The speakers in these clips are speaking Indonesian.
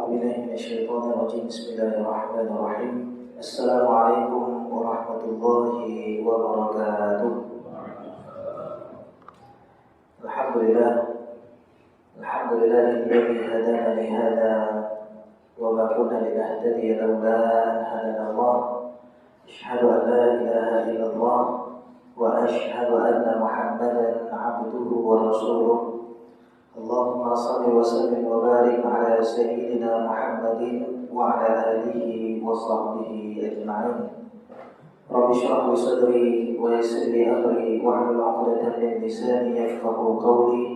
بالله من الشيطان الرجيم. بسم الله الرحمن الرحيم. السلام عليكم ورحمة الله وبركاته. الحمد لله الذي هدانا لهذا وما كنا لنهتدي لولا أن هدانا الله. أشهد أن لا إله إلا الله وأشهد أن محمدا عبده ورسوله. اللهم صل وسلم وبارك على سيدنا محمد وعلى آله وصحبه أجمعين. رب اشرح لي صدري ويسر لي أمري واحلل عقدة من لساني يفقهوا قولي.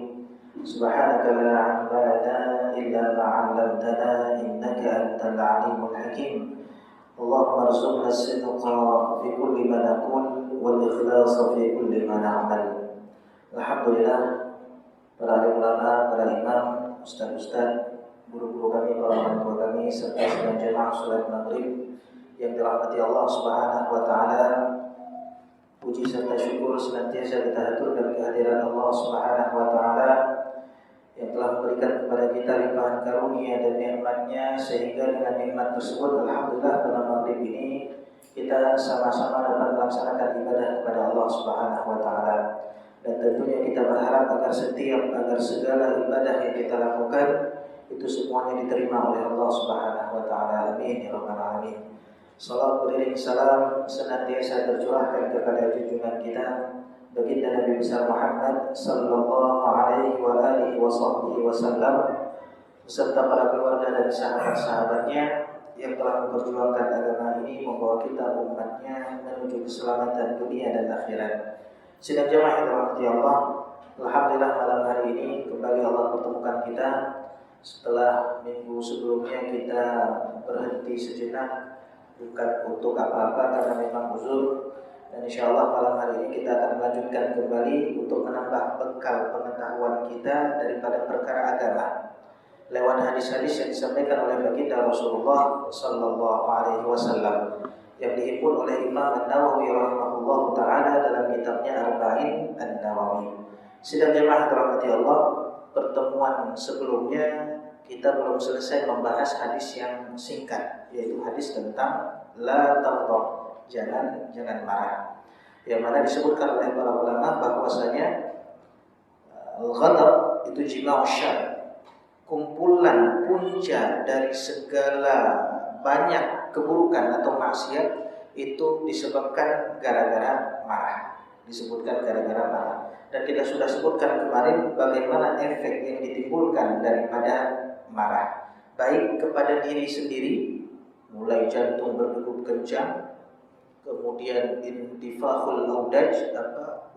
سبحانك لا علم لنا إلا ما علمتنا إنك أنت العليم الحكيم. اللهم ارزقنا الصدق في كل ما نقول والإخلاص في كل ما نعمل. Alhamdulillah, para alim ulama, para imam, ustaz-ustaz, guru-guru kami, para orang tua kami, serta sekalian jemaah salat maghrib yang dirahmati Allah Subhanahu wa taala. Puji serta syukur senantiasa kita haturkan kehadiran Allah Subhanahu wa taala yang telah memberikan kepada kita limpahan karunia dan nikmat-Nya, sehingga dengan nikmat tersebut alhamdulillah pada maghrib ini kita sama-sama dapat melaksanakan ibadah kepada Allah Subhanahu wa taala. Dan tentunya kita berharap agar segala ibadah yang kita lakukan itu semuanya diterima oleh Allah Subhanahu wa taala. Amin ya rabbal alamin. Salawat beriring salam senantiasa tercurahkan kepada junjungan kita baginda Nabi besar Muhammad sallallahu alaihi wa alihi wasallam beserta para keluarga dan sahabat-sahabatnya yang telah memperjuangkan agama ini, membawa kita umatnya menuju keselamatan dunia dan akhirat. Sidang jamaah yang dirahmati Allah, alhamdulillah malam hari ini kembali Allah pertemukan kita setelah minggu sebelumnya kita berhenti sejenak, bukan untuk apa-apa karena memang uzur. Dan insyaallah malam hari ini kita akan melanjutkan kembali untuk menambah bekal pengetahuan kita daripada perkara agama lewat hadis-hadis yang disampaikan oleh baginda Rasulullah sallallahu alaihi wasallam yang dihimpun oleh Imam An-Nawawi rahimahullahu taala dalam kitabnya Arba'in An-Nawawi. Sidang jemaah dirahmati Allah, pertemuan sebelumnya kita belum selesai membahas hadis yang singkat, yaitu hadis tentang la taghdab, jangan marah. Yang mana disebutkan oleh para ulama bahwasanya al-ghadab itu jima'u syarr, kumpulan punca dari segala banyak keburukan atau maksiat itu disebabkan gara-gara marah. Dan kita sudah sebutkan kemarin bagaimana efek yang ditimbulkan daripada marah, baik kepada diri sendiri, mulai jantung berdegup kencang, kemudian intifakhul audaj,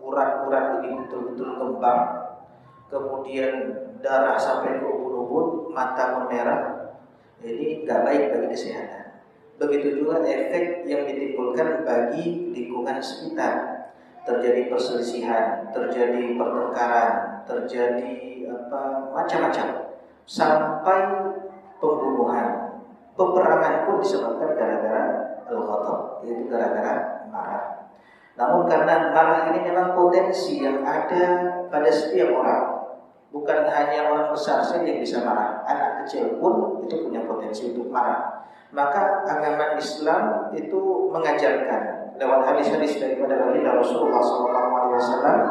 urat-urat ini betul-betul kembang, kemudian darah sampai ke ubun-ubun, mata memerah. Ini tidak baik bagi kesehatan. Begitu juga efek yang ditimbulkan bagi lingkungan sekitar. Terjadi perselisihan, terjadi pertengkaran, terjadi macam-macam, sampai pembunuhan, peperangan pun disebabkan gara-gara al-ghadab, yaitu gara-gara marah. Namun karena marah ini memang potensi yang ada pada setiap orang. Bukan hanya orang besar saja yang bisa marah, anak kecil pun itu punya potensi untuk marah. Maka agama Islam itu mengajarkan lewat hadis-hadis daripada baginda Rasulullah SAW,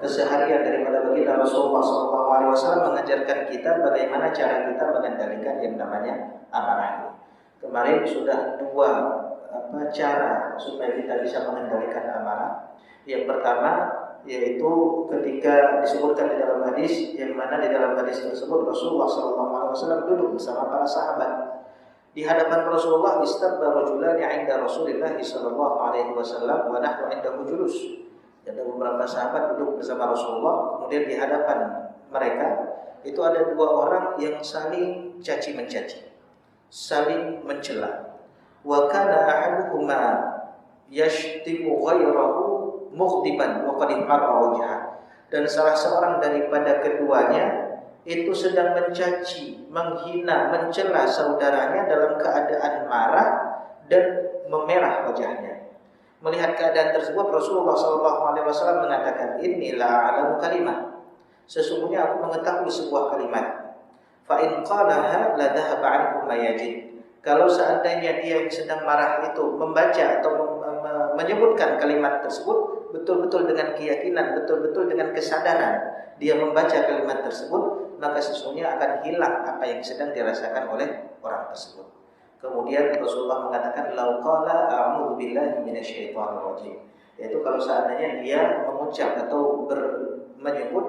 keseharian daripada baginda Rasulullah SAW mengajarkan kita bagaimana cara kita mengendalikan yang namanya amarah. Kemarin sudah dua cara supaya kita bisa mengendalikan amarah. Yang pertama yaitu ketika disebutkan di dalam hadis, yang mana di dalam hadis tersebut Rasulullah SAW duduk bersama para sahabat di hadapan Rasulullah. Istabba rajulani 'inda Rasulillah sallallahu alaihi wasallam wa nahnu 'indahu julus. Ada beberapa sahabat duduk bersama Rasulullah, kemudian di hadapan mereka itu ada dua orang yang saling caci mencaci, saling mencela. Wa kana ahaduhuma yashtimu ghairahu mughdiban wa qad marra wajhah. Dan salah seorang daripada keduanya itu sedang mencaci, menghina, mencela saudaranya dalam keadaan marah dan memerah wajahnya. Melihat keadaan tersebut, Rasulullah SAW mengatakan, "Inilah alamu kalimah." Sesungguhnya aku mengetahui sebuah kalimat. Fa in qalaha la dhahaba anhu ma yajid. Kalau seandainya dia yang sedang marah itu membaca atau menyebutkan kalimat tersebut betul-betul dengan keyakinan, betul-betul dengan kesadaran dia membaca kalimat tersebut, maka sesungguhnya akan hilang apa yang sedang dirasakan oleh orang tersebut. Kemudian Rasulullah mengatakan lau qala a'udzu billahi minasyaitonir rajim. Yaitu kalau seandainya dia mengucap atau menyebut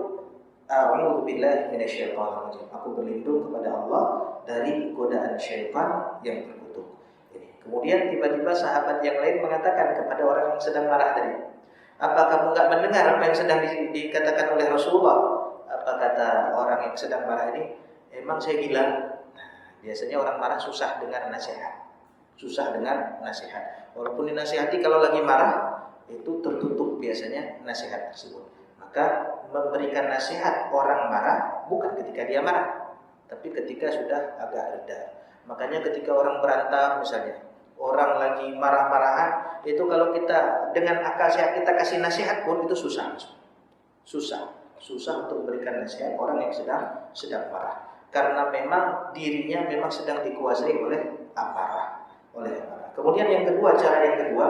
a'udzu billahi minasyaitonir rajim. Aku berlindung kepada Allah dari godaan syaitan yang terkutuk. Ini. Kemudian tiba-tiba sahabat yang lain mengatakan kepada orang yang sedang marah tadi, apa kamu enggak mendengar apa yang sedang dikatakan oleh Rasulullah? Apa kata orang yang sedang marah ini? Emang saya gila? Nah, biasanya orang marah susah dengar nasihat. Susah dengar nasihat. Walaupun dinasihati kalau lagi marah, itu tertutup biasanya nasihat tersebut. Maka memberikan nasihat orang marah bukan ketika dia marah, tapi ketika sudah agak reda. Makanya ketika orang berantem misalnya, orang lagi marah-marahan, itu kalau kita dengan akal sehat kita kasih nasihat pun itu susah. Susah untuk memberikan nasihat orang yang sedang marah. Karena memang dirinya memang sedang dikuasai oleh amarah. Kemudian yang kedua, cara yang kedua,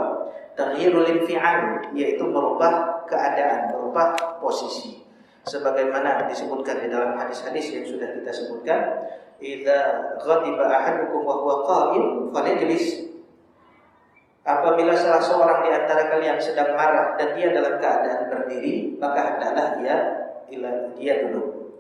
taghyirul infi'al, yaitu merubah keadaan, merubah posisi. Sebagaimana disebutkan di dalam hadis-hadis yang sudah kita sebutkan, idza ghadiba ahadukum wa huwa qa'im falyajlis. Apabila salah seorang di antara kalian sedang marah dan dia dalam keadaan berdiri, maka hendaklah dia duduk.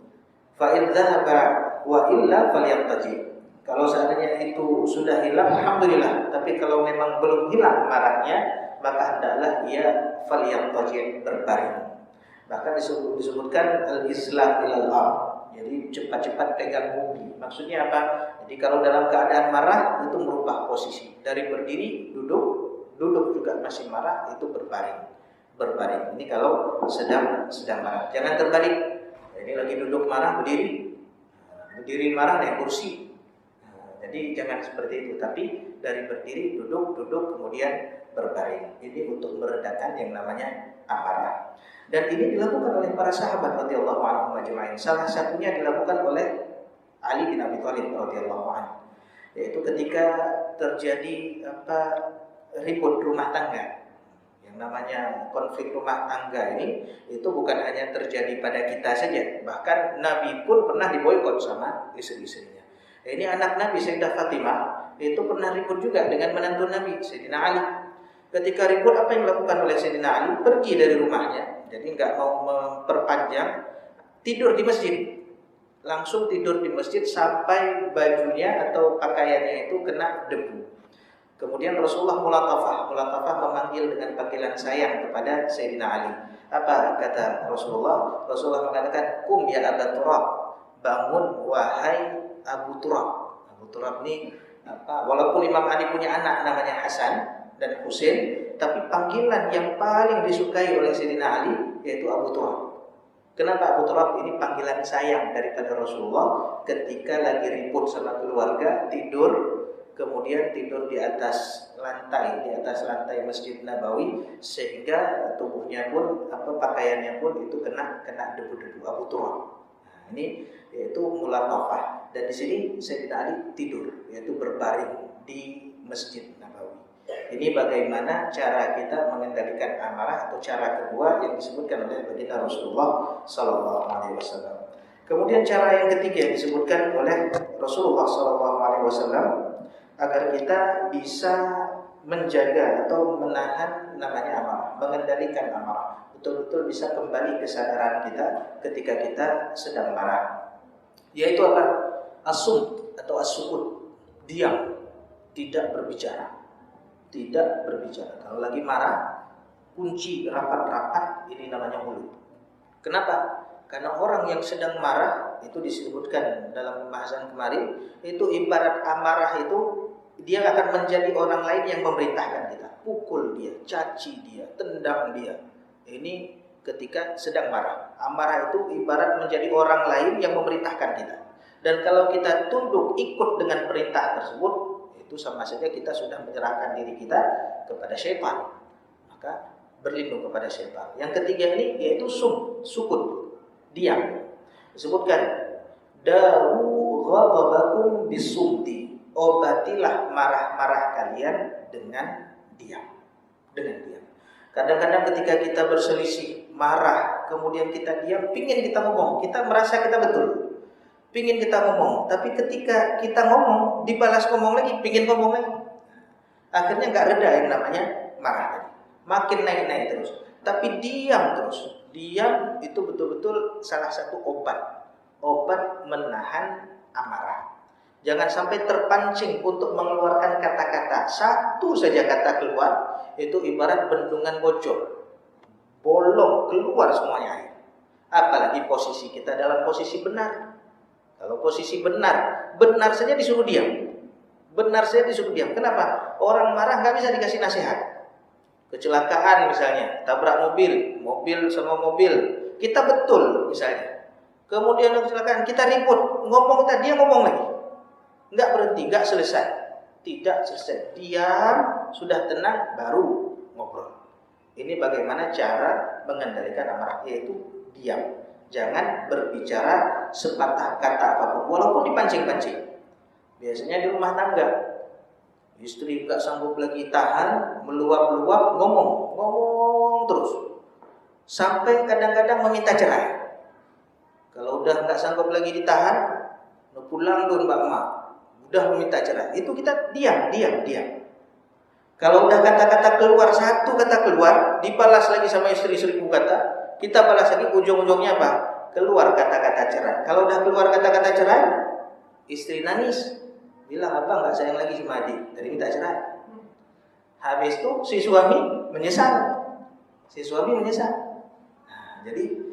Fa in dhahaba wa illa falyattaji. Kalau seandainya itu sudah hilang, alhamdulillah. Tapi kalau memang belum hilang marahnya, maka hendaklah ia falyattaji, berbaring. Bahkan disebutkan al-islam ilal ard. Jadi cepat-cepat pegang bumi. Maksudnya apa? Jadi kalau dalam keadaan marah itu merubah posisi. Dari berdiri duduk juga masih marah, itu berbaring. Ini kalau sedang marah. Jangan terbalik. Ini lagi duduk marah berdiri. Berdiri marah naik kursi. Jadi jangan seperti itu, tapi dari berdiri duduk kemudian berbaring. Ini untuk meredakan yang namanya amarah. Dan ini dilakukan oleh para sahabat radhiyallahu anhum ajma'in. Salah satunya dilakukan oleh Ali bin Abi Thalib radhiyallahu anhu. Yaitu ketika terjadi ribut rumah tangga. Yang namanya konflik rumah tangga ini itu bukan hanya terjadi pada kita saja, bahkan Nabi pun pernah diboikot sama istri-istrinya. Ini anak Nabi Sayyidah Fatimah itu pernah ribut juga dengan menantu Nabi Sayyidina Ali. Ketika ribut, apa yang dilakukan oleh Sayyidina Ali? Pergi dari rumahnya. Jadi enggak mau memperpanjang, tidur di masjid. Langsung tidur di masjid sampai bajunya atau pakaiannya itu kena debu. Kemudian Rasulullah mulatafah memanggil dengan panggilan sayang kepada Sayyidina Ali. Apa kata Rasulullah? Rasulullah mengatakan, "Kum ya Aba Turab." Bangun wahai Abu Turab. Abu Turab ini walaupun Imam Ali punya anak namanya Hasan dan Husain, tapi panggilan yang paling disukai oleh Sayyidina Ali yaitu Abu Turab. Kenapa Abu Turab ini panggilan sayang daripada Rasulullah ketika lagi ribut sama keluarga, kemudian tidur di atas lantai Masjid Nabawi, sehingga tubuhnya pun pakaiannya pun itu kena debu-debu. Abu Turab. Nah, ini yaitu mulatafah. Dan di sini Sayyidina Ali tidur, yaitu berbaring di Masjid Nabawi. Ini bagaimana cara kita mengendalikan amarah, atau cara kedua yang disebutkan oleh baginda Rasulullah sallallahu alaihi wasallam. Kemudian cara yang ketiga yang disebutkan oleh Rasulullah sallallahu alaihi wasallam agar kita bisa menjaga atau menahan namanya amarah, mengendalikan amarah, betul-betul bisa kembali kesadaran kita ketika kita sedang marah. Yaitu apa? As-sum atau as-sukut, diam, tidak berbicara. Kalau lagi marah, kunci rapat-rapat ini namanya mulut. Kenapa? Karena orang yang sedang marah itu disebutkan dalam pembahasan kemarin, itu ibarat amarah itu dia akan menjadi orang lain yang memerintahkan kita. Pukul dia, caci dia, tendang dia. Ini ketika sedang marah. Amarah itu ibarat menjadi orang lain yang memerintahkan kita. Dan kalau kita tunduk ikut dengan perintah tersebut, itu sama saja kita sudah menyerahkan diri kita kepada syaitan. Maka berlindung kepada syaitan. Yang ketiga ini yaitu sukut, diam. Disebutkan dawu ghadabakum bisumti. Obatilah marah-marah kalian dengan diam. Dengan diam. Kadang-kadang ketika kita berselisih, marah, kemudian kita diam, pingin kita ngomong, kita merasa kita betul, pingin kita ngomong, tapi ketika kita ngomong, dibalas ngomong lagi, pingin ngomong lagi, akhirnya nggak reda yang namanya marah tadi, makin naik-naik terus. Tapi diam terus, diam itu betul-betul salah satu obat menahan amarah. Jangan sampai terpancing untuk mengeluarkan kata-kata. Satu saja kata keluar, itu ibarat bendungan bocor, bolong keluar semuanya air. Apalagi posisi kita dalam posisi benar. Kalau posisi benar saja disuruh diam. Benar saja disuruh diam. Kenapa? Orang marah nggak bisa dikasih nasihat. Kecelakaan misalnya, tabrak mobil sama mobil, kita betul misalnya. Kemudian kecelakaan, kita ribut, ngomong tadi, dia ngomong lagi. Nggak berhenti, nggak selesai. Tidak selesai. Diam, sudah tenang, baru ngobrol. Ini bagaimana cara mengendalikan amarah, yaitu diam. Jangan berbicara sepatah kata apapun, walaupun dipancing-pancing. Biasanya di rumah tangga, istri nggak sanggup lagi tahan, meluap-luap, ngomong terus. Sampai kadang-kadang meminta cerai. Kalau udah nggak sanggup lagi ditahan, pulang dulu mbak emak. Udah meminta cerai, itu kita diam. Kalau udah kata-kata keluar, satu kata keluar, dibalas lagi sama istri 1000 kata, kita balas lagi, ujung-ujungnya apa? Keluar kata-kata cerai. Kalau udah keluar kata-kata cerai, istri nangis, bilang abang nggak sayang lagi sama adik, dari minta cerai. Habis itu si suami menyesal. Nah, jadi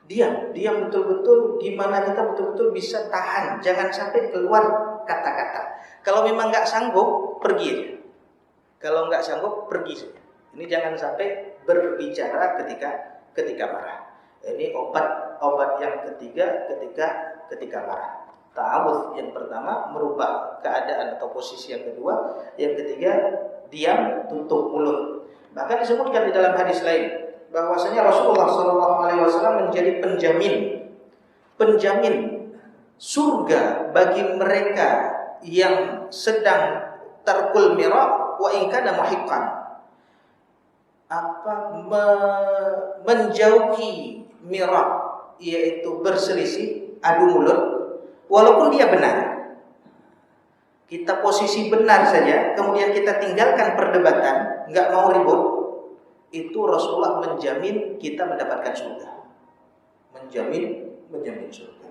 diam betul-betul, gimana kita betul-betul bisa tahan, jangan sampai keluar kata-kata. Kalau memang nggak sanggup, pergi aja. Kalau nggak sanggup, pergi saja. Ini jangan sampai berbicara ketika marah. Ini obat yang ketiga ketika marah. Ta'awudz yang pertama, merubah keadaan atau posisi yang kedua. Yang ketiga, diam, tutup mulut. Bahkan disebutkan di dalam hadis lain bahwasanya Rasulullah SAW menjadi penjamin surga bagi mereka yang sedang tarkul mira wa in kana muhiqqan. Menjauhi mira, yaitu berselisih, adu mulut, walaupun dia benar. Kita posisi benar saja, kemudian kita tinggalkan perdebatan, nggak mau ribut, itu Rasulullah menjamin kita mendapatkan surga. Menjamin surga.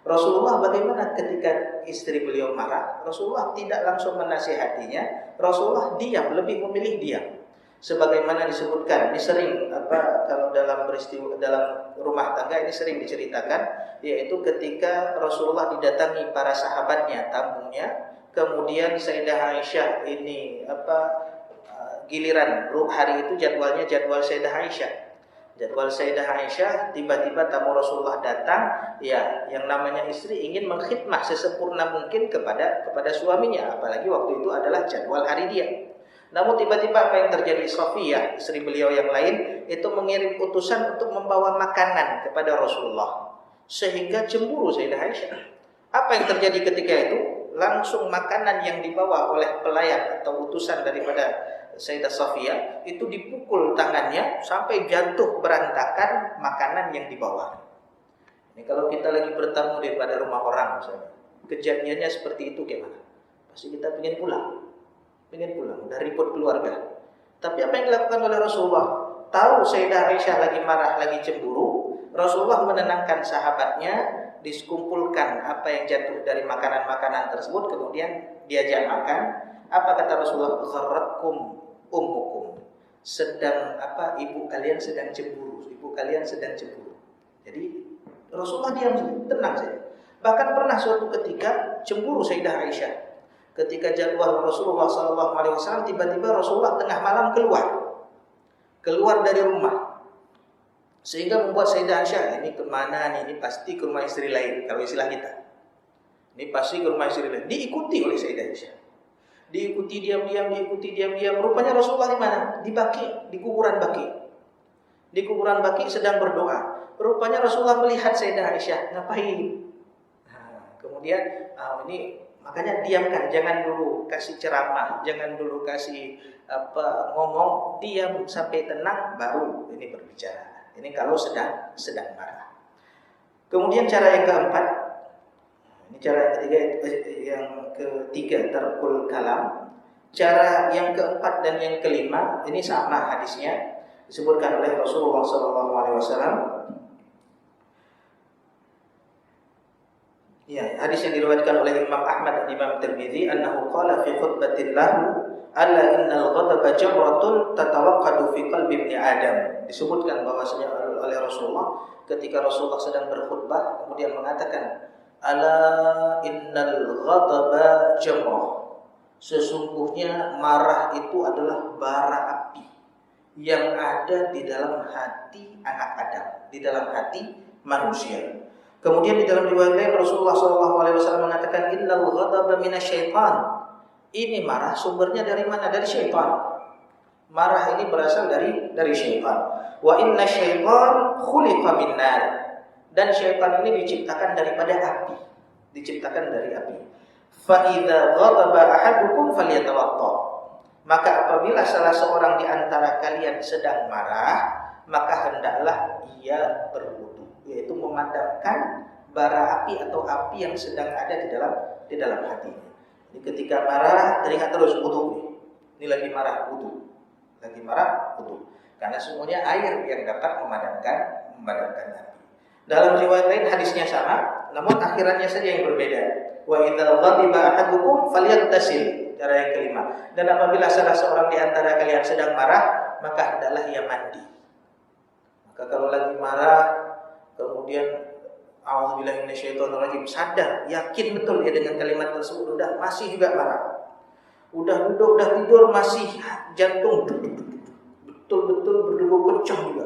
Rasulullah bagaimana ketika istri beliau marah? Rasulullah tidak langsung menasihatinya. Rasulullah diam, lebih memilih diam. Sebagaimana disebutkan, ini sering kalau dalam peristiwa dalam rumah tangga ini sering diceritakan, yaitu ketika Rasulullah didatangi para sahabatnya, tamunya, kemudian Sayyidah Aisyah ini giliran hari itu jadwal Sayyidah Aisyah. Jadwal Sayyidah Aisyah, tiba-tiba tamu Rasulullah datang, ya, yang namanya istri ingin mengkhidmah sesempurna mungkin kepada suaminya, apalagi waktu itu adalah jadwal hari dia. Namun tiba-tiba apa yang terjadi? Sofiyah, istri beliau yang lain, itu mengirim utusan untuk membawa makanan kepada Rasulullah, sehingga cemburu Sayyidah Aisyah. Apa yang terjadi ketika itu? Langsung makanan yang dibawa oleh pelayan atau utusan daripada Sayyidah Sofiyah itu dipukul tangannya sampai jatuh berantakan makanan yang dibawa. Ini kalau kita lagi bertamu daripada rumah orang misalnya, kejadiannya seperti itu gimana? Pasti kita pengen pulang, udah ribut keluarga. Tapi apa yang dilakukan oleh Rasulullah? Tahu Sayyidah Aisyah lagi marah, lagi cemburu, Rasulullah menenangkan sahabatnya, dikumpulkan apa yang jatuh dari makanan-makanan tersebut, kemudian diajak makan. Apa kata Rasulullah? Gharratkum ummukum. Ibu kalian sedang cemburu. Jadi Rasulullah diam saja, tenang saja. Bahkan pernah suatu ketika cemburu Sayyidah Aisyah. Ketika jadwal Rasulullah SAW, tiba-tiba Rasulullah tengah malam keluar dari rumah, sehingga membuat Sayyidah Aisyah, ini kemana nih? Ini pasti ke rumah istri lain, kalau istilah kita. Ini pasti ke rumah istri lain. Diikuti oleh Sayyidah Aisyah. Diikuti diam-diam. Rupanya Rasulullah di mana? Di Baqi, di kuburan Baqi. Di kuburan Baqi sedang berdoa. Rupanya Rasulullah melihat Sayyidah Aisyah ngapain. Nah, kemudian kemudian ini makanya diamkan, jangan dulu kasih ceramah, jangan dulu kasih ngomong, diam sampai tenang baru ini berbicara. Ini kalau sedang marah. Kemudian cara yang keempat, ini cara yang ketiga tarkul kalam. Cara yang keempat dan yang kelima ini sama hadisnya, disebutkan oleh Rasulullah SAW. Ya, hadis yang diriwayatkan oleh Imam Ahmad dan Imam Tirmidzi, annahu qala fi khutbatin lahu alla innal ghadaba jamratun tatawaqqadu fi qalbi ibni Adam. Disebutkan bahwasanya oleh Rasulullah ketika Rasulullah sedang berkhutbah kemudian mengatakan, ala innal ghadaba jamrah. Sesungguhnya marah itu adalah bara api yang ada di dalam hati anak Adam, di dalam hati manusia. Kemudian di dalam riwayat lain Rasulullah SAW mengatakan, innal ghadaba minasyaitan. Ini marah sumbernya dari mana? Dari syaitan. Marah ini berasal dari syaitan. Wa inna syaitan khuliqa min nar. Dan syaitan ini diciptakan daripada api. Diciptakan dari api. Fa idza ghadaba ahadukum falyatawadda. Maka apabila salah seorang di antara kalian sedang marah, maka hendaklah ia berwudu, yaitu memadamkan bara api atau api yang sedang ada di dalam hatinya. Jadi ketika marah teringat terus wudu. Ini lagi marah wudu. Lagi marah wudu. Karena semuanya air yang dapat memadamkan api. Dalam riwayat lain hadisnya sama, namun akhirannya saja yang berbeda. Wa idza ghadiba ahadukum falyaghtasil. Cara yang kelima. Dan apabila salah seorang di antara kalian sedang marah, maka hendaklah ia mandi. Maka kalau lagi marah, kemudian a'udzubillahi minasyaitonirrajim, sadar, yakin betul ya dengan kalimat tersebut, udah masih juga marah. Udah duduk, udah tidur masih jantung betul-betul berdegup kencang juga.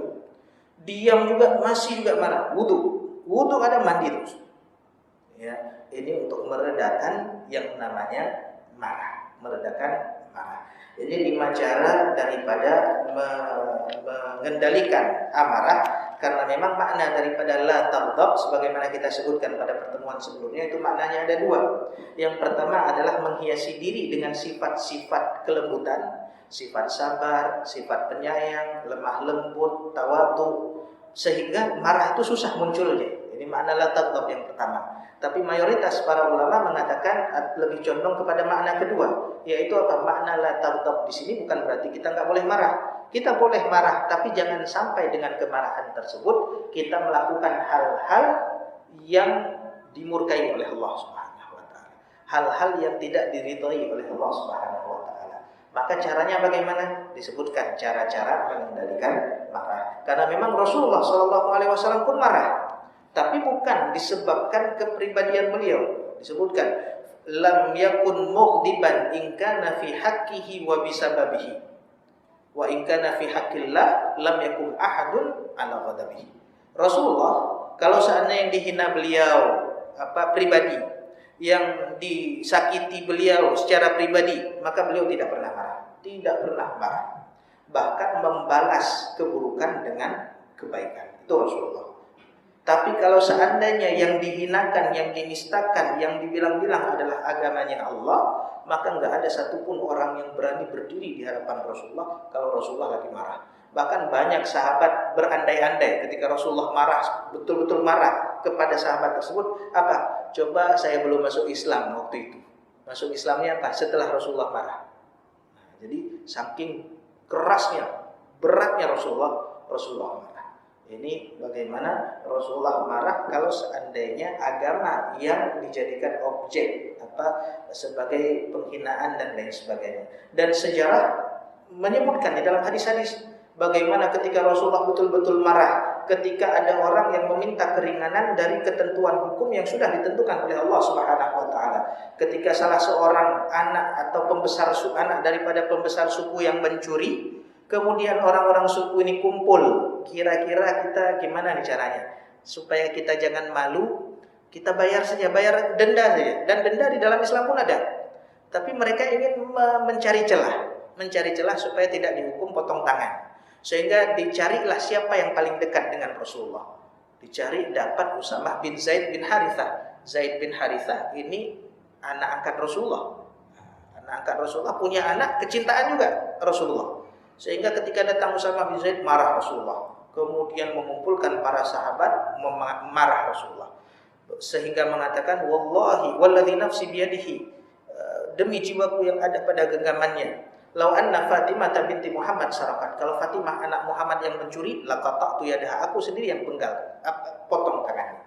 Diam juga masih juga marah. Wudu ada, mandi terus. Ya, ini untuk meredakan yang namanya marah, meredakan marah. Jadi 5 cara daripada mengendalikan amarah, karena memang makna daripada la taghdab sebagaimana kita sebutkan pada pertemuan sebelumnya itu maknanya ada 2. Yang pertama adalah menghiasi diri dengan sifat-sifat kelembutan, sifat sabar, sifat penyayang, lemah lembut, tawadhu, sehingga marah itu susah munculnya. Ini makna la taghdab yang pertama. Tapi mayoritas para ulama mengatakan lebih condong kepada makna kedua, yaitu apa? Makna la taghdab di sini bukan berarti kita nggak boleh marah. Kita boleh marah, tapi jangan sampai dengan kemarahan tersebut kita melakukan hal-hal yang dimurkai oleh Allah Subhanahu wa taala. Hal-hal yang tidak diridhai oleh Allah Subhanahu wa taala. Maka caranya bagaimana? Disebutkan cara-cara mengendalikan marah. Karena memang Rasulullah SAW pun marah. Tapi bukan disebabkan kepribadian beliau. Disebutkan lam yakun mughdiban in kana fi haqqihi wa bisababihi wa in kana fi haqqillah lam yakun ahadun ala ghadabihi. Rasulullah kalau seandainya yang dihina beliau pribadi, yang disakiti beliau secara pribadi, maka beliau tidak pernah marah. Tidak pernah marah. Bahkan membalas keburukan dengan kebaikan. Itu Rasulullah. Tapi kalau seandainya yang dihinakan, yang dinistakan, yang dibilang-bilang adalah agamanya Allah, maka enggak ada satupun orang yang berani berdiri di hadapan Rasulullah kalau Rasulullah lagi marah. Bahkan banyak sahabat berandai-andai ketika Rasulullah marah, betul-betul marah kepada sahabat tersebut. Apa? Coba saya belum masuk Islam waktu itu. Masuk Islamnya apa? Setelah Rasulullah marah. Nah, jadi saking kerasnya, beratnya Rasulullah marah. Ini bagaimana Rasulullah marah kalau seandainya agama yang dijadikan objek sebagai penghinaan dan lain sebagainya. Dan sejarah menyebutkan di dalam hadis-hadis bagaimana ketika Rasulullah betul-betul marah ketika ada orang yang meminta keringanan dari ketentuan hukum yang sudah ditentukan oleh Allah Subhanahu wa taala. Ketika salah seorang anak atau anak daripada pembesar suku yang mencuri, kemudian orang-orang suku ini kumpul, kira-kira kita gimana nih caranya supaya kita jangan malu, kita bayar denda saja. Dan denda di dalam Islam pun ada. Tapi mereka ingin mencari celah supaya tidak dihukum potong tangan. Sehingga dicarilah siapa yang paling dekat dengan Rasulullah. Dicari, dapat Usamah bin Zaid bin Harithah. Zaid bin Harithah ini anak angkat Rasulullah. Anak angkat Rasulullah punya anak kecintaan juga Rasulullah. Sehingga ketika datang Usamah bin Zaid marah Rasulullah. Kemudian mengumpulkan para sahabat marah Rasulullah. Sehingga mengatakan wallahi walladzi nafsi biyadihi, demi jiwaku yang ada pada genggamannya, lau anna Fatimah binti Muhammad sarakat, kalau Fatimah anak Muhammad yang mencuri, laqata'tu yadaha, aku sendiri yang penggal, potong tangannya.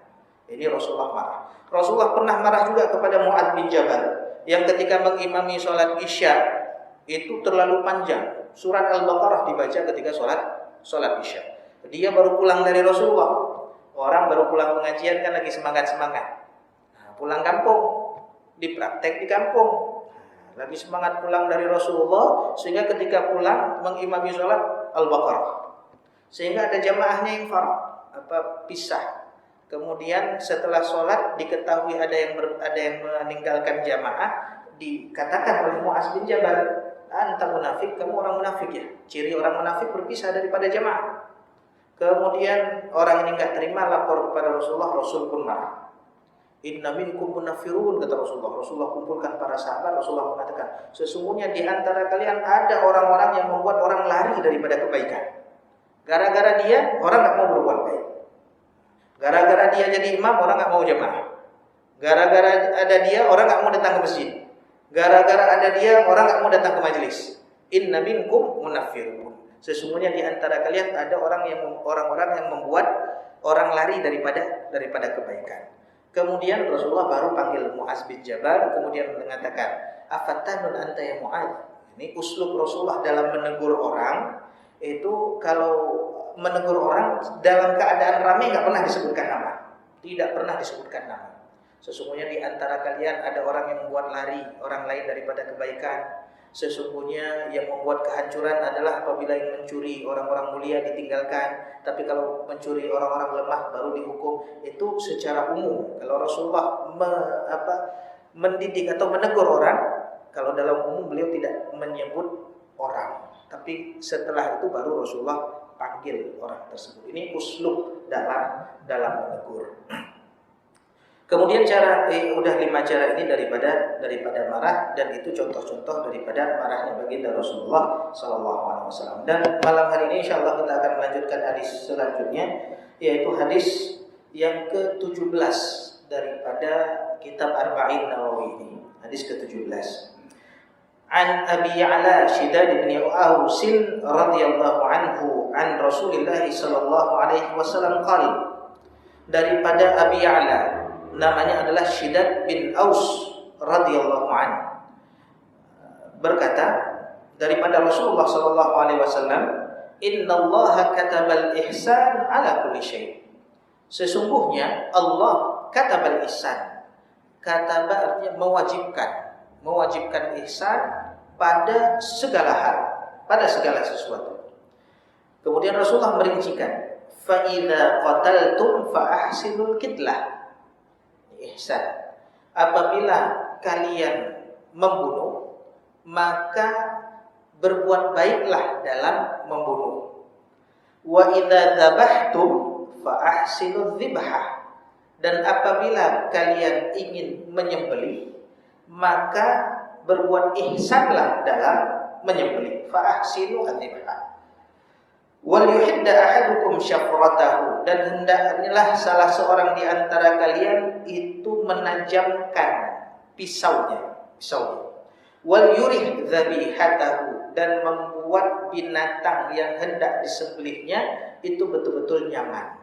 Ini Rasulullah marah. Rasulullah pernah marah juga kepada Mu'adz bin Jabal yang ketika mengimami sholat Isya itu terlalu panjang. Surat Al-Baqarah dibaca ketika sholat Isya. Dia baru pulang dari Rasulullah. Orang baru pulang pengajian kan lagi semangat-semangat. Nah, pulang kampung, dipraktek di kampung. Nah, lagi semangat pulang dari Rasulullah sehingga ketika pulang mengimami sholat Al-Baqarah. Sehingga ada jamaahnya yang pisah. Kemudian setelah sholat diketahui ada yang meninggalkan jamaah, dikatakan oleh Mu'adz bin Jabal, anta munafik, kamu orang munafik ya. Ciri orang munafik berpisah daripada jamaah. Kemudian orang ini enggak terima, lapor kepada Rasulullah. Rasul pun marah. Inna minkum munafirun, kata Rasulullah. Rasulullah kumpulkan para sahabat. Rasulullah mengatakan, sesungguhnya di antara kalian ada orang-orang yang membuat orang lari daripada kebaikan. Gara-gara dia orang enggak mau berbuat baik. Gara-gara dia jadi imam, orang enggak mau jamaah. Gara-gara ada dia, orang enggak mau datang ke masjid. Gara-gara ada dia, orang enggak mau datang ke majelis. Inna minkum munafirun. Sesungguhnya di antara kalian ada orang-orang yang membuat orang lari daripada kebaikan. Kemudian Rasulullah baru panggil Mu'adz bin Jabal, kemudian mengatakan, afattanun anta ya Mu'adz. Ini uslub Rasulullah dalam menegur orang. Itu kalau menegur orang dalam keadaan ramai enggak pernah disebutkan nama. Tidak pernah disebutkan nama. Sesungguhnya di antara kalian ada orang yang membuat lari orang lain daripada kebaikan. Sesungguhnya yang membuat kehancuran adalah apabila yang mencuri orang-orang mulia ditinggalkan, tapi kalau mencuri orang-orang lemah baru dihukum. Itu secara umum. Kalau Rasulullah mendidik atau menegur orang, kalau dalam umum beliau tidak menyebut orang. Tapi setelah itu baru Rasulullah panggil orang tersebut. Ini uslub dalam menegur. Kemudian udah 5 cara ini daripada marah, dan itu contoh-contoh daripada marahnya baginda Rasulullah SAW. Dan malam hari ini insyaallah kita akan melanjutkan hadis selanjutnya, yaitu hadis yang ke-17 daripada kitab Arba'in Nawawi ini. Hadis ke-17. An Abi Ya'la Shidad bin Aus radhiyallahu anhu an Rasulillah sallallahu alaihi wasallam qala, daripada Abi Ya'la, namanya adalah Shidad bin Aus radhiyallahu anhu, berkata daripada Rasulullah sallallahu alaihi wasallam, innallaha katabal ihsan ala kulli syai. Sesungguhnya Allah katabal ihsan. Kataba artinya mewajibkan ihsan pada segala hal, pada segala sesuatu. Kemudian Rasulullah merincikan, fa idza qataltum fa ahsinul qitlah. Ihsan, apabila kalian membunuh, maka berbuat baiklah dalam membunuh. Wa idza dzabhtum fa ahsinudz dzibhah. Dan apabila kalian ingin menyembelih, maka berbuat ihsanlah dalam menyembelih. Fa ahsinu dzibhah. Wal yuhidda ahadukum syafratahu, dan hendaklah salah seorang di antara kalian itu menajamkan pisaunya. Wal yurih dzabihatahu, dan membuat binatang yang hendak disembelihnya itu betul-betul nyaman.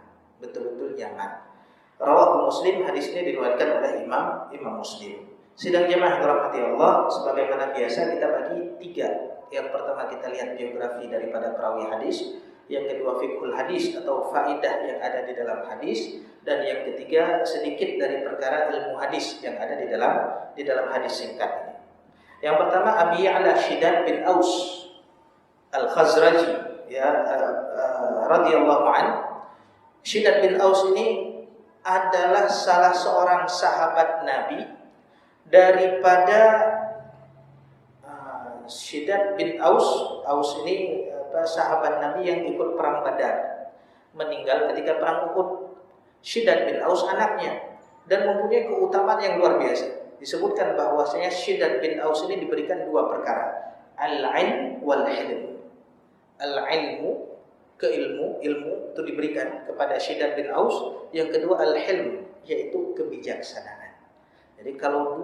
Rawahu Muslim, hadis ini diriwayatkan oleh Imam Muslim. Sidang jemaah dirahmati Allah, sebagaimana biasa kita bagi 3. Yang pertama kita lihat biografi daripada perawi hadis, yang kedua fiqhul hadis atau faidah yang ada di dalam hadis, dan yang ketiga sedikit dari perkara ilmu hadis yang ada di dalam hadis singkat ini. Yang pertama Abi Ya'la Shidad bin Aus Al-Khazraji radhiyallahu anhu. Shidad bin Aus ini adalah salah seorang sahabat Nabi daripada Shidad bin Aus. Aus ini sahabat Nabi yang ikut perang Badar, meninggal ketika perang Uhud. Shidad bin Aus anaknya. dan mempunyai keutamaan yang luar biasa. Disebutkan bahwasanya Syiddad bin Aus ini diberikan dua perkara, al-ilm wal hilm. Al-ilmu, ilmu itu diberikan kepada Syiddad bin Aus. Yang kedua al-hilm, yaitu kebijaksanaan. Jadi kalau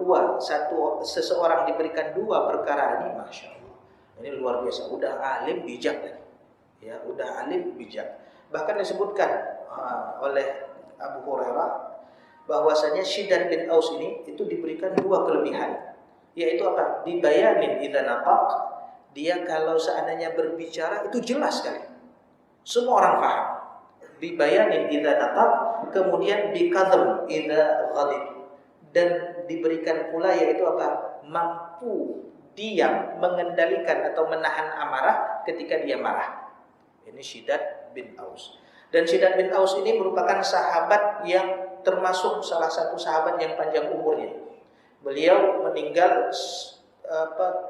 seseorang diberikan dua perkara ini, masya Allah, ini luar biasa. Udah alim bijak, ya, udah alim bijak. Bahkan disebutkan oleh Abu Hurairah bahwasanya Syiddad bin Aus ini itu diberikan dua kelebihan, yaitu apa? Dibayanin idza nafaq, dia kalau seandainya berbicara itu jelas sekali, semua orang paham. Dibayanin idza nafaq, kemudian bikadzam idza ghadib, dan diberikan pula yaitu apa? Mampu diam, mengendalikan atau menahan amarah ketika dia marah. Ini Syiddad bin Aus. Dan Syiddad bin Aus ini merupakan sahabat yang termasuk salah satu sahabat yang panjang umurnya. Beliau meninggal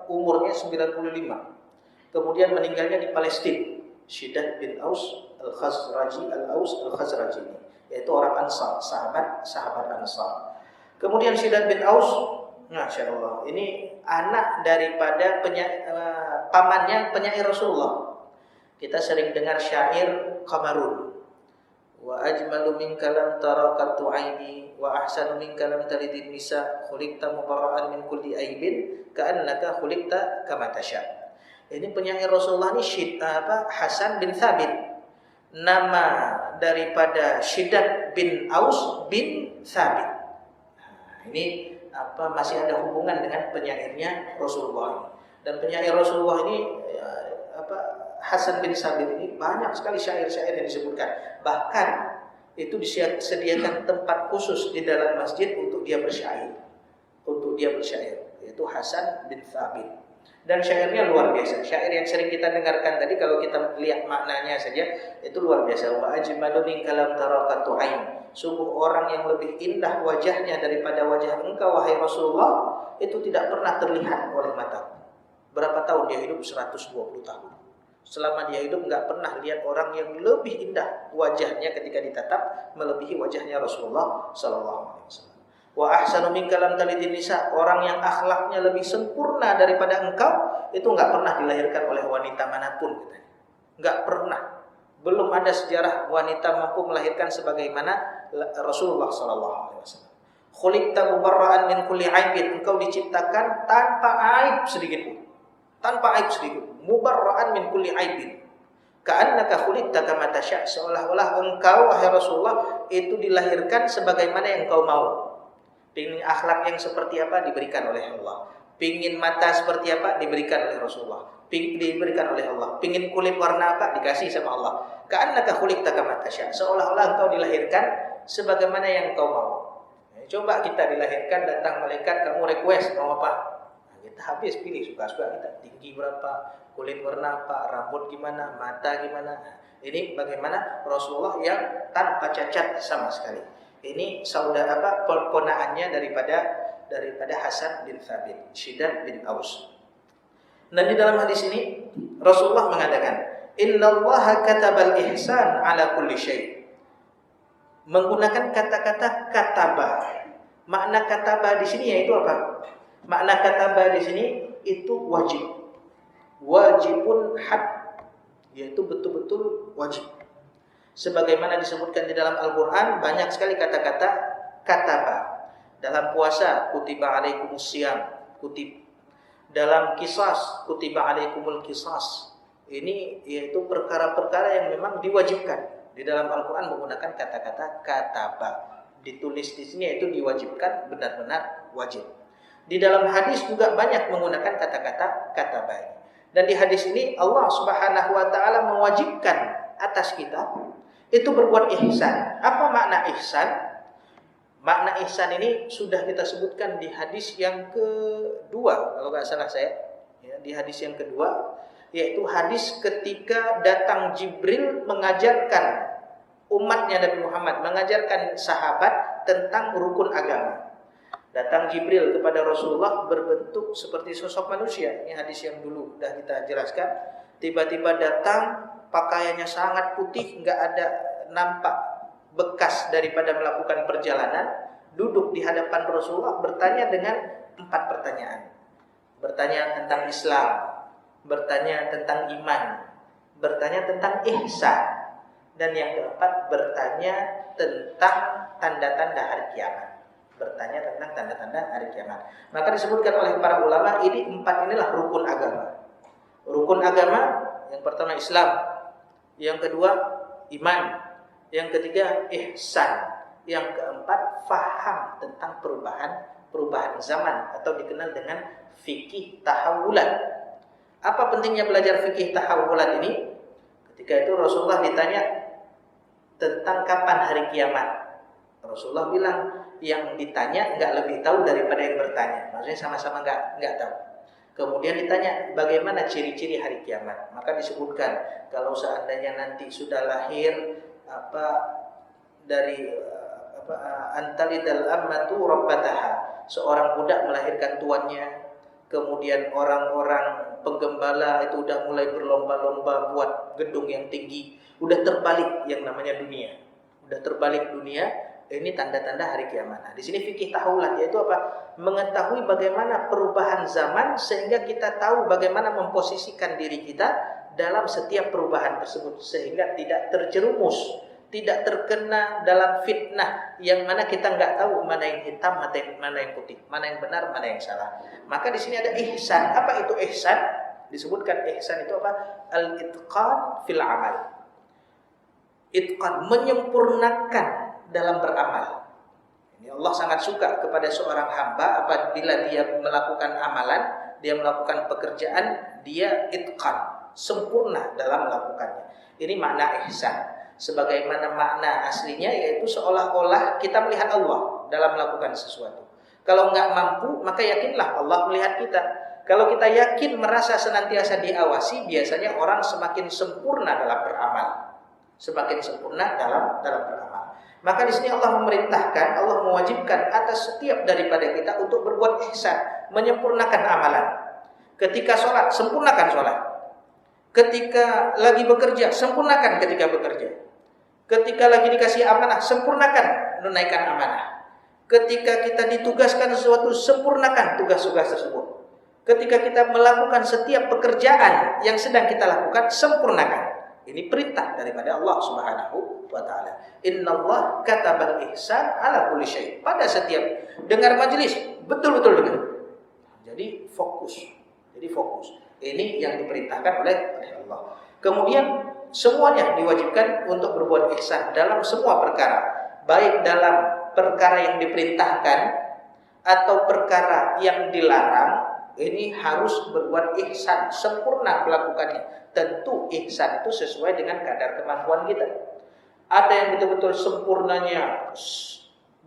umurnya 95. Kemudian meninggalnya di Palestina. Syiddad bin Aus al-Khazraji, ini, yaitu orang Ansar, sahabat Ansar. Kemudian Syiddad bin Aus, Masya Allah, ini anak daripada pamannya penyair Rasulullah. Kita sering dengar syair Qamarun. Wa ajmalu minka lam tarakatu aini wa ahsanu minka lam talidin nisa khuliqta mubarra'an min kulli aibin ka'annaka khuliqta kama tasha. Ini penyair Rasulullah ini Hasan bin Thabit. Nama daripada Syiddad bin Aus bin Thabit. Ini masih ada hubungan dengan penyairnya Rasulullah. Dan penyair Rasulullah ini Hasan bin Thabit ini banyak sekali syair-syair yang disebutkan. Bahkan itu disediakan tempat khusus di dalam masjid untuk dia bersyair. Yaitu Hasan bin Thabit. Dan syairnya luar biasa. Syair yang sering kita dengarkan tadi, kalau kita lihat maknanya saja, itu luar biasa. Wa ajmalu minka lam tarakatu ain. Sungguh orang yang lebih indah wajahnya daripada wajah engkau wahai Rasulullah, itu tidak pernah terlihat oleh mataku. Berapa tahun dia hidup? 120 tahun. Selama dia hidup nggak pernah lihat orang yang lebih indah wajahnya ketika ditatap melebihi wajahnya Rasulullah sallallahu alaihi wasallam. Wa ahsanu minka lam talidin nisa, orang yang akhlaknya lebih sempurna daripada engkau itu nggak pernah dilahirkan oleh wanita manapun, katanya. Nggak pernah. Belum ada sejarah wanita mampu melahirkan sebagaimana Rasulullah sallallahu alaihi wasallam. Khuliqta mubarra'an min kulli aibin, engkau diciptakan tanpa aib sedikit pun. Tanpa aib sedikit. Mubarra'an min kulli aibin. Ka'annaka khuliqta kama tasya', seolah-olah engkau wahai Rasulullah itu dilahirkan sebagaimana yang engkau mau. Pingin akhlak yang seperti apa diberikan oleh Allah. Pingin mata seperti apa diberikan oleh Rasulullah. Diberikan oleh Allah. Pingin kulit warna apa dikasih sama Allah. Ka'annaka khuliqta kama tasya', seolah-olah engkau dilahirkan sebagaimana yang engkau mau. Coba kita dilahirkan, datang malaikat, kamu request mau apa? Kita habis pilih suka-suka kita, tinggi berapa, kulit warna apa, rambut gimana, mata gimana. Ini bagaimana Rasulullah yang tanpa cacat sama sekali. Ini saudara ponaannya daripada Hasan bin Thabit, Syiddad bin Aus. Dan di dalam hadis ini Rasulullah mengatakan, "Innallaha katabal ihsan ala kulli syai'." Menggunakan kata-kata kataba. Makna kataba di sini yaitu apa? Makna kataba di sini itu wajib. Wajibun had, yaitu betul-betul wajib. Sebagaimana disebutkan di dalam Al-Qur'an banyak sekali kata-kata kataba. Dalam puasa kutiba alaikumus syiyam, kutib. Dalam qisas kutiba alaikumul qisas. Ini yaitu perkara-perkara yang memang diwajibkan. Di dalam Al-Qur'an menggunakan kata-kata kataba. Ditulis di sini yaitu diwajibkan, benar-benar wajib. Di dalam hadis juga banyak menggunakan kata-kata kataba. Dan di hadis ini Allah Subhanahu wa taala mewajibkan atas kita itu berbuat ihsan. Apa makna ihsan? Makna ihsan ini sudah kita sebutkan di hadis yang kedua, kalau nggak salah saya, ya, di hadis yang kedua, yaitu hadis ketika datang Jibril mengajarkan umatnya Nabi Muhammad, mengajarkan sahabat tentang rukun agama. Datang Jibril kepada Rasulullah berbentuk seperti sosok manusia. Ini hadis yang dulu sudah kita jelaskan. Tiba-tiba datang, pakaiannya sangat putih, nggak ada nampak bekas daripada melakukan perjalanan. duduk di hadapan Rasulullah bertanya dengan 4 pertanyaan. Bertanya tentang Islam, bertanya tentang iman, bertanya tentang ihsan, dan yang keempat bertanya tentang tanda-tanda hari kiamat. Bertanya tentang tanda-tanda hari kiamat. Maka disebutkan oleh para ulama ini 4 inilah rukun agama. Rukun agama yang pertama Islam, yang kedua iman, yang ketiga ihsan, yang keempat faham tentang perubahan zaman atau dikenal dengan fikih tahawulat. Apa pentingnya belajar fikih tahawulat ini? Ketika itu Rasulullah ditanya tentang kapan hari kiamat. Rasulullah bilang yang ditanya nggak lebih tahu daripada yang bertanya. Maksudnya sama-sama nggak tahu. Kemudian ditanya bagaimana ciri-ciri hari kiamat. Maka disebutkan kalau seandainya nanti sudah lahir antalidal ammatu rabbataha, seorang budak melahirkan tuannya. Kemudian orang-orang penggembala itu udah mulai berlomba-lomba buat gedung yang tinggi. Udah terbalik yang namanya dunia. Udah terbalik dunia. Ini tanda-tanda hari kiamat. Nah, di sini fikih tahawulat yaitu apa? Mengetahui bagaimana perubahan zaman sehingga kita tahu bagaimana memposisikan diri kita dalam setiap perubahan tersebut sehingga tidak terjerumus, tidak terkena dalam fitnah yang mana kita nggak tahu mana yang hitam, mana yang putih, mana yang benar, mana yang salah. Maka di sini ada ihsan. Apa itu ihsan? Disebutkan ihsan itu apa? Al-itqan fil amal. Itqan, menyempurnakan dalam beramal. Ini Allah sangat suka kepada seorang hamba apabila dia melakukan amalan, dia melakukan pekerjaan, dia itqan, sempurna dalam melakukannya. Ini makna ihsan. Sebagaimana makna aslinya yaitu seolah-olah kita melihat Allah dalam melakukan sesuatu. Kalau nggak mampu, maka yakinlah Allah melihat kita. Kalau kita yakin merasa senantiasa diawasi, biasanya orang semakin sempurna dalam beramal. Semakin sempurna dalam beramal. Maka di sini Allah memerintahkan, Allah mewajibkan atas setiap daripada kita untuk berbuat ihsan, menyempurnakan amalan. Ketika sholat, sempurnakan sholat. Ketika lagi bekerja, sempurnakan ketika bekerja. Ketika lagi dikasih amanah, sempurnakan menunaikan amanah. Ketika kita ditugaskan sesuatu, sempurnakan tugas-tugas tersebut. Ketika kita melakukan setiap pekerjaan yang sedang kita lakukan, sempurnakan. Ini perintah daripada Allah Subhanahu wa taala. Innallaha katabal ihsan ala kulli syai'. Pada setiap dengar majelis, betul-betul dengar. Jadi fokus. Ini yang diperintahkan oleh Allah. Kemudian semuanya diwajibkan untuk berbuat ihsan dalam semua perkara, baik dalam perkara yang diperintahkan atau perkara yang dilarang. Ini harus berbuat ihsan, sempurna melakukannya. Tentu ihsan itu sesuai dengan kadar kemampuan kita. Ada yang betul-betul sempurnanya,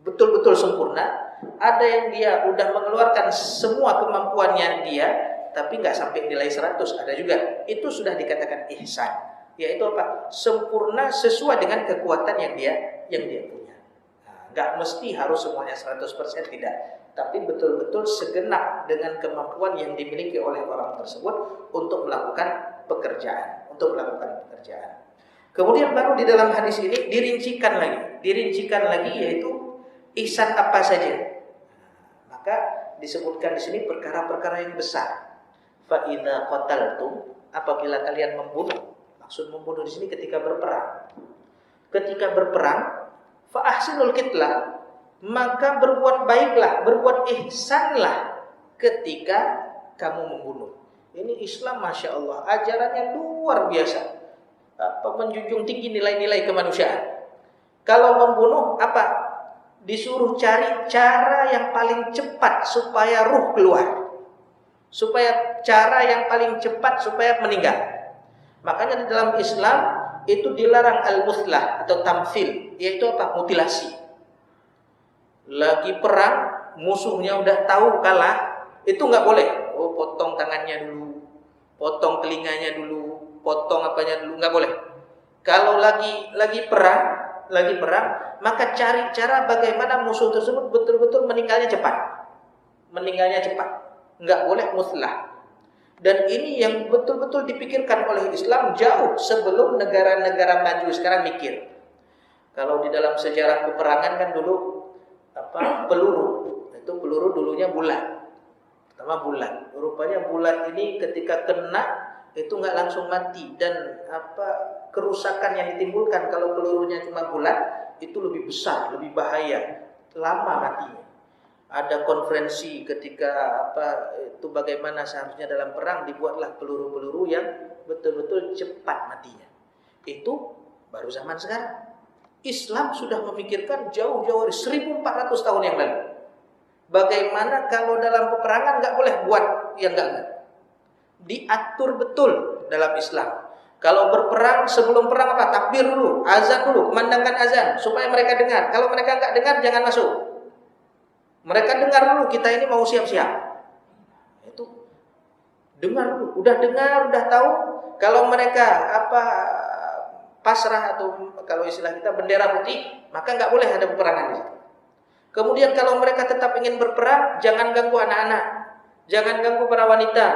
betul-betul sempurna. Ada yang dia udah mengeluarkan semua kemampuannya dia, tapi nggak sampai nilai 100. Ada juga. Itu sudah dikatakan ihsan. Yaitu apa? Sempurna sesuai dengan kekuatan yang dia punya. Nah, nggak mesti harus semuanya 100%, tidak. Tapi betul-betul segenap dengan kemampuan yang dimiliki oleh orang tersebut untuk melakukan pekerjaan. Kemudian baru di dalam hadis ini dirincikan lagi yaitu ihsan apa saja. Maka disebutkan di sini perkara-perkara yang besar. Fa idza qataltum, apabila kalian membunuh. Maksud membunuh di sini ketika berperang. Ketika berperang, fa ahsinul qitlah, maka berbuat baiklah, berbuat ihsanlah ketika kamu membunuh. Ini Islam, Masya Allah, ajarannya luar biasa. Menjunjung tinggi nilai-nilai kemanusiaan. Kalau membunuh, disuruh cari cara yang paling cepat supaya ruh keluar. Cara yang paling cepat supaya meninggal. Makanya di dalam Islam itu dilarang al-muthlah atau tamthil, yaitu mutilasi. Lagi perang, musuhnya udah tahu kalah, itu nggak boleh. Potong tangannya dulu, potong telinganya dulu, potong apanya dulu, nggak boleh. Kalau lagi perang, maka cari cara bagaimana musuh tersebut betul-betul meninggalnya cepat, nggak boleh muslah. Dan ini yang betul-betul dipikirkan oleh Islam jauh sebelum negara-negara maju sekarang mikir. Kalau di dalam sejarah peperangan kan dulu peluru. Itu peluru dulunya bulat. Pertama bulat. Rupanya bulat ini ketika kena itu nggak langsung mati, dan kerusakan yang ditimbulkan kalau pelurunya cuma bulat itu lebih besar, lebih bahaya, lama matinya. Ada konferensi ketika itu bagaimana seharusnya dalam perang dibuatlah peluru-peluru yang betul-betul cepat matinya. Itu baru zaman sekarang. Islam sudah memikirkan jauh-jauh dari 1400 tahun yang lalu. Bagaimana kalau dalam peperangan nggak boleh buat yang enggak. Diatur betul dalam Islam. Kalau berperang, sebelum perang takbir dulu, azan dulu, kumandangkan azan supaya mereka dengar. Kalau mereka nggak dengar jangan masuk. Mereka dengar dulu, kita ini mau siap-siap. Itu dengar dulu, udah dengar, udah tahu. Kalau mereka pasrah atau kalau istilah kita bendera putih, maka nggak boleh ada peperangan di situ. Kemudian kalau mereka tetap ingin berperang, jangan ganggu anak-anak, jangan ganggu para wanita,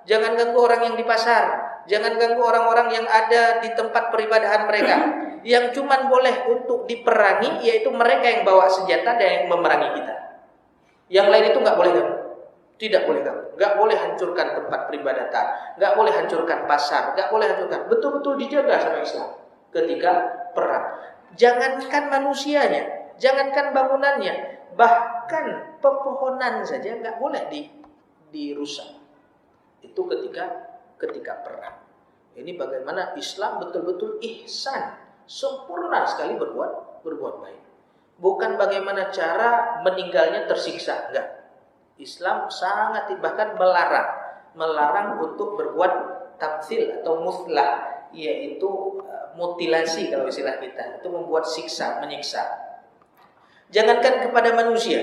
jangan ganggu orang yang di pasar, jangan ganggu orang-orang yang ada di tempat peribadahan mereka. Yang cuma boleh untuk diperangi yaitu mereka yang bawa senjata dan yang memerangi kita. Yang lain itu nggak boleh ganggu, tidak boleh ganggu, nggak boleh hancurkan tempat peribadatan, nggak boleh hancurkan pasar, nggak boleh hancurkan. Betul-betul dijaga sama Islam ketika perang. Jangankan manusianya, jangankan bangunannya, bahkan pepohonan saja nggak boleh dirusak. Itu ketika perang. Ini bagaimana Islam betul-betul ihsan, sempurna sekali berbuat baik. Bukan bagaimana cara meninggalnya tersiksa, enggak. Islam sangat bahkan melarang untuk berbuat tamtsil atau muslah, yaitu mutilasi kalau istilah kita, itu membuat siksa, menyiksa. Jangankan kepada manusia,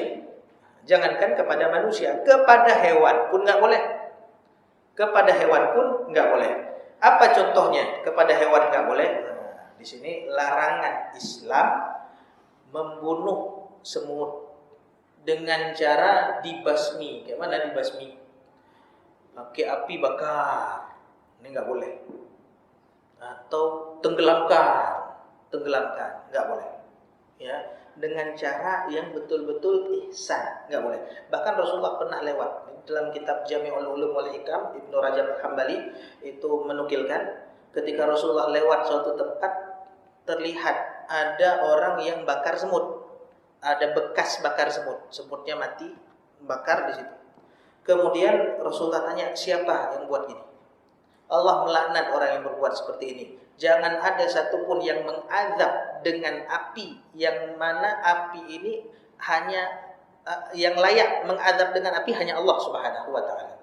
kepada hewan pun nggak boleh. Kepada hewan pun nggak boleh. Apa contohnya? Kepada hewan nggak boleh. Nah, di sini larangan Islam membunuh semut dengan cara dibasmi. Kayak mana dibasmi? Pakai api bakar. Ini nggak boleh. Atau tenggelamkan, nggak boleh. Ya, dengan cara yang betul-betul ihsan, nggak boleh. Bahkan Rasulullah pernah lewat dalam kitab Jami'ul Ulum wal Hikam, Ibnu Rajab Al-Hambali itu menukilkan ketika Rasulullah lewat suatu tempat terlihat ada orang yang bakar semut, ada bekas bakar semut, semutnya mati, bakar di situ. Kemudian Rasulullah tanya, siapa yang buat ini? Allah melaknat orang yang berbuat seperti ini. Jangan ada satupun yang mengazab dengan api, yang mana api ini hanya yang layak mengazab dengan api hanya Allah Subhanahu wa taala.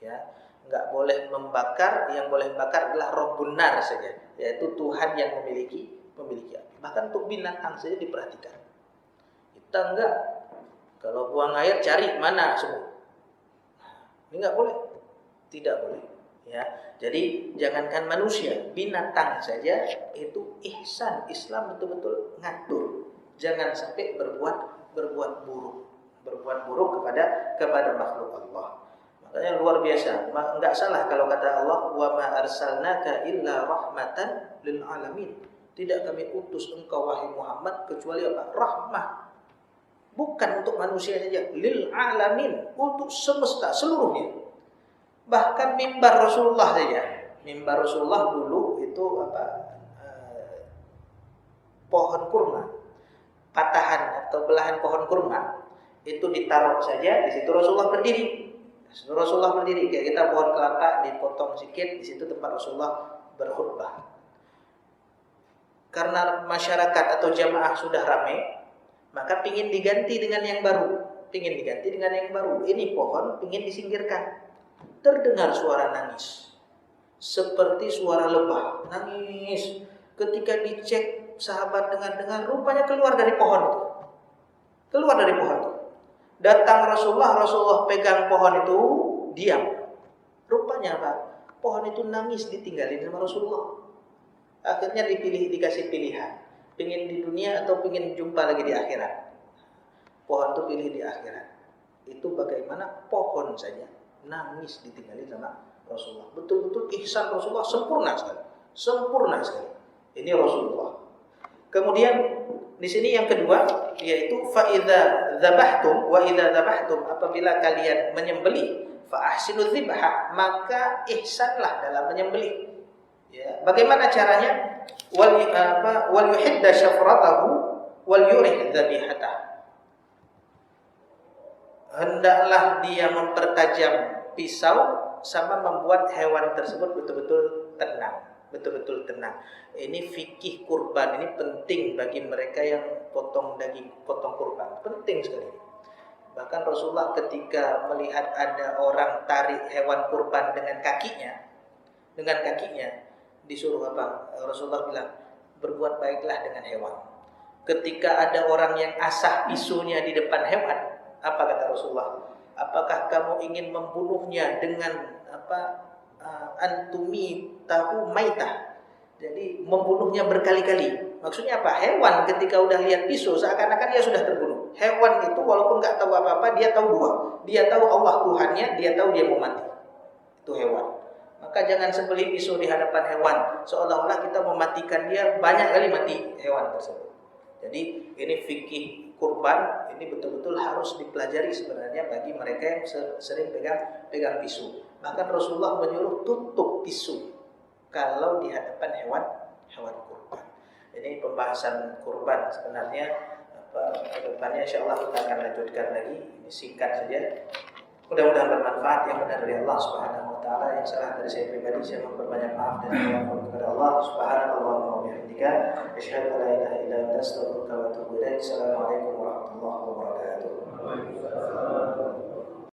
Ya, enggak boleh membakar, yang boleh membakar adalah Rabbun Nar saja, yaitu Tuhan yang memiliki api. Bahkan untuk binatang saja diperhatikan. Kita enggak, kalau buang air cari mana semut. Ini enggak boleh. Tidak boleh. Ya, jadi jangankan manusia, binatang saja itu ihsan. Islam betul-betul ngatur. Jangan sampai berbuat buruk kepada makhluk Allah. Makanya luar biasa. Enggak salah kalau kata Allah, "Wa ma arsalnaka illa rahmatan lil alamin." Tidak kami utus engkau wahai Muhammad kecuali apa? Rahmah. Bukan untuk manusia saja, lil alamin, untuk semesta seluruhnya. Bahkan mimbar Rasulullah saja. Mimbar Rasulullah dulu itu pohon kurma, patahan atau belahan pohon kurma itu ditaruh saja di situ Rasulullah berdiri. Kayak kita pohon kelapa dipotong sedikit, di situ tempat Rasulullah berkhutbah. Karena masyarakat atau jamaah sudah ramai, maka pingin diganti dengan yang baru. Ini pohon pingin disingkirkan. Terdengar suara nangis, seperti suara lebah, nangis. Ketika dicek, sahabat dengar, rupanya keluar dari pohon itu. Datang Rasulullah pegang pohon itu, diam. Rupanya apa? Pohon itu nangis ditinggalin sama Rasulullah. Akhirnya dikasih pilihan, pingin di dunia atau pingin jumpa lagi di akhirat. Pohon itu pilih di akhirat. Itu bagaimana pohon saja nangis ditinggalin sama Rasulullah. Betul-betul ihsan Rasulullah sempurna sekali. Ini Rasulullah. Kemudian Di sini yang kedua yaitu fa idza dzabhtum wa idza dzabhtum, apabila kalian menyembelih, fa ahsinuz dzibha, maka ihsanlah dalam menyembelih. Ya, bagaimana caranya? Wal yuhidda syafratahu wal yurih dzabihatahu. Hendaklah dia mempertajam pisau sama membuat hewan tersebut betul-betul tenang. Ini fikih kurban, ini penting bagi mereka yang potong daging, potong kurban. Penting sekali. Bahkan Rasulullah ketika melihat ada orang tarik hewan kurban dengan kakinya, disuruh apa? Rasulullah bilang, berbuat baiklah dengan hewan. Ketika ada orang yang asah pisunya di depan hewan, apa kata Rasulullah? Apakah kamu ingin membunuhnya dengan antumi tahu maitah? Jadi membunuhnya berkali-kali. Maksudnya apa? Hewan ketika udah lihat pisau seakan-akan dia sudah terbunuh. Hewan itu walaupun nggak tahu apa-apa, dia tahu dua. Dia tahu Allah Tuhannya, dia tahu dia mau mati. Itu hewan. Maka jangan sembelih pisau di hadapan hewan, seolah-olah kita mematikan dia, banyak kali mati hewan tersebut. Jadi ini fikih kurban, ini betul-betul harus dipelajari sebenarnya bagi mereka yang sering pegang pisau. Bahkan Rasulullah menyuruh tutup pisau kalau di hadapan hewan kurban. Ini pembahasan kurban sebenarnya kedepannya insyaallah kita akan lanjutkan lagi. Ini singkat saja. Mudah-mudahan bermanfaat, yang benar dari Allah Subhanahu wa taala, yang salah dari saya pribadi saya memperbanyak maaf dan mohon kepada Allah Subhanahu wa bihamdika, asyhadu an la ilaha illa anta, astaghfiruka wa atubu ilaik. Assalamualaikum warahmatullahi wabarakatuh.